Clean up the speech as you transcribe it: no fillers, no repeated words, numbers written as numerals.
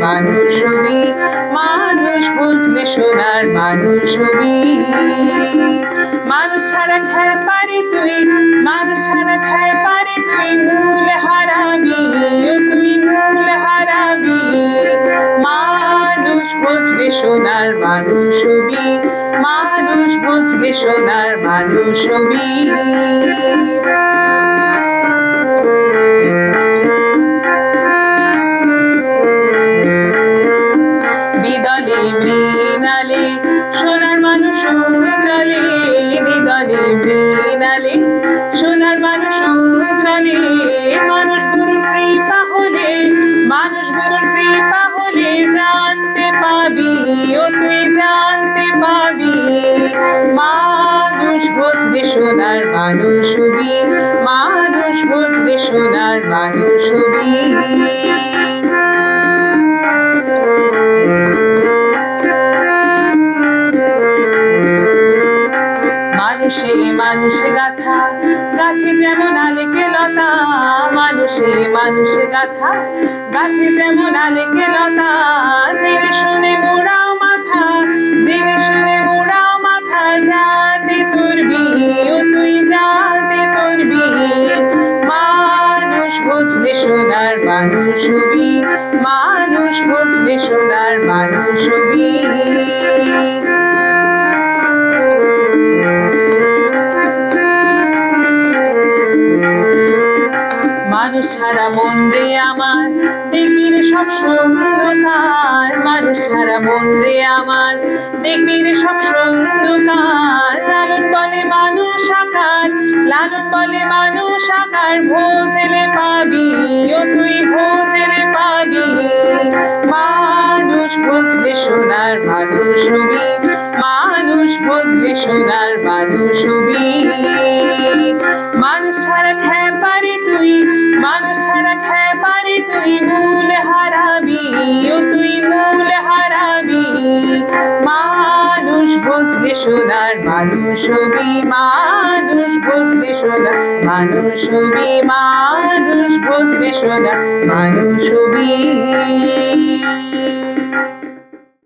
মানুষ হবি, মানুষ বুঝলে সোনার মানুষ হবি। মানুষ ছাড়া খায় পারি তুই, মানুষ ছাড়া খায় পারি তুই, মূল হারাবি, তুই মূল হারাবি। মানুষ বুঝলে সোনার মানুষ হবি, মানুষ বুঝলে সোনার মানুষ হবি। মৃণালে সোনার মানুষ চলে, হৃদয়ে মৃণালে সোনার মানুষ চলে। মানুষ গুরুর কৃপা হলে, মানুষ গুরুর কৃপা হলে জানতে পাবি, ও তুই জানতে পাবি। মানুষ বুঝলে সোনার মানুষ হবি, মানুষ বুঝলে সোনার মানুষ হবি। মানুষে মানুষে গাথা গাছে যেমন আলেকে লতা, মানুষে মানুষে গাথা গাছে যেমন আলেকে লতা। জেনে শুনে মোড়াও মাথা, জেনে শুনে মোড়াও মাথা, যাতে তুরবি, ও তুই যাতে তুরবি। মানুষ বুঝলে সোনার মানুষ হবি, মানুষ বুঝলে সোনার মানুষ হবি। মানুষ ছাড়া মন রে আমার দেখবি রে সব অন্ধকার, মানুষ ছাড়া মন রে আমার দেখবি রে সব অন্ধকার। লালন বলে মানুষ আকার, লালন বলে মানুষ আকার, ভোজেলে পাবি, ও তুই ভোজেলে পাবি। মানুষ বুঝলে সোনার মানুষ হবি, মানুষ বুঝলে সোনার মানুষ হবি। মানুষ ছাড়া খায় পারি তুই, মানুষ ছাড়া খায় পারি তুই, মূল হারাবি, ও তুই মূল হারাবি। মানুষ বুঝলে সোনার মানুষ হবি, মানুষ বুঝলে সোনার মানুষ হবি, মানুষ বুঝলে সোনার মানুষ হবি।